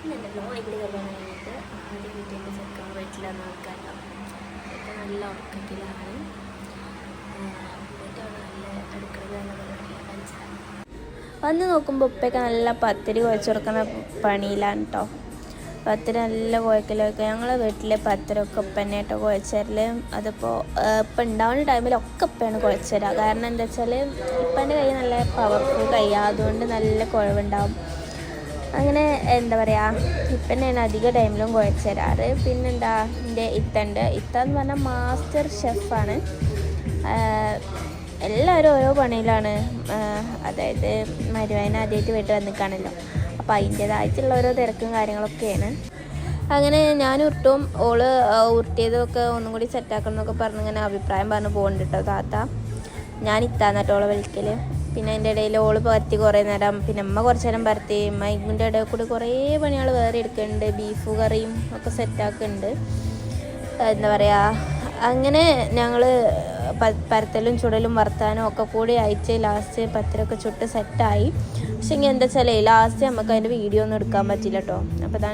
ഇന്നുണ്ടല്ലോ ഇവിടെ കല്യാണം കഴിഞ്ഞിട്ട് ആദ്യം വീട്ടിലേക്ക് ചെറുക്കാൻ വീട്ടിലെന്ന ആൾക്കാരാണ്. ഇപ്പം നല്ല ഉറക്കത്തിലാണ്. വീട്ടിൽ നല്ല അടുക്കളയിലുള്ള പരിപാടിയാണ് പഞ്ചാര. വന്ന് നോക്കുമ്പോൾ ഉപ്പയൊക്കെ നല്ല പത്തിരി കുഴച്ച് കൊടുക്കുന്ന പണിയിലാണ് കേട്ടോ. പത്തിരി നല്ല കുഴക്കലൊക്കെ ഞങ്ങളെ വീട്ടിലെ പത്തിരൊക്കെ ഉപ്പന്നെട്ടോ കുഴച്ചരല്. അതിപ്പോൾ ഇപ്പം ഉണ്ടാവുന്ന ടൈമിലൊക്കെ ഉപ്പയാണ് കുഴച്ചരുക. കാരണം എന്താ വെച്ചാൽ ഉപ്പൻ്റെ കൈ നല്ല പവർഫുൾ കൈയാണ്, അതുകൊണ്ട് നല്ല കുഴവുണ്ടാവും. അങ്ങനെ എന്താ പറയുക, ഇപ്പം തന്നെയാണ് അധിക ടൈമിലും കുഴച്ച് തരാറ്. പിന്നെന്താ എൻ്റെ ഇത്തണ്ട് ഇത്താന്ന് പറഞ്ഞാൽ മാസ്റ്റർ ഷെഫാണ്. എല്ലാവരും ഓരോ പണിയിലാണ്. അതായത് മരുവായന ആദ്യമായിട്ട് വീട്ടിൽ വന്നിക്കാണല്ലോ, അപ്പോൾ അതിൻ്റേതായിട്ടുള്ള ഓരോ തിരക്കും കാര്യങ്ങളൊക്കെയാണ്. അങ്ങനെ ഞാൻ ഉരുട്ടും, ഓള് ഉരുട്ടിയതൊക്കെ ഒന്നും കൂടി സെറ്റാക്കണം എന്നൊക്കെ പറഞ്ഞിങ്ങനെ അഭിപ്രായം പറഞ്ഞ് പോകുന്നുണ്ട് കേട്ടോ താത്ത. ഞാൻ ഇത്താന്നിട്ട് ഓളെ വിളിക്കൽ. പിന്നെ അതിൻ്റെ ഇടയിൽ ഓള് പരത്തി കുറേ നേരം, പിന്നെ അമ്മ കുറച്ച് നേരം പരത്തി. ഇതിൻ്റെ ഇടയിൽ കൂടി കുറേ പണികൾ വേറെ എടുക്കുന്നുണ്ട്. ബീഫ് കറിയും ഒക്കെ സെറ്റാക്കുന്നുണ്ട്. എന്താ പറയുക, അങ്ങനെ ഞങ്ങൾ പരത്തലും ചുടലും വർത്താനും ഒക്കെ കൂടി അയച്ച് ലാസ്റ്റ് പത്തിരൊക്കെ ചുട്ട് സെറ്റായി. പക്ഷെ ഇങ്ങനെ എന്താ വെച്ചാൽ ലാസ്റ്റ് നമുക്ക് അതിൻ്റെ വീഡിയോ ഒന്നും എടുക്കാൻ പറ്റില്ല കേട്ടോ. അപ്പോൾ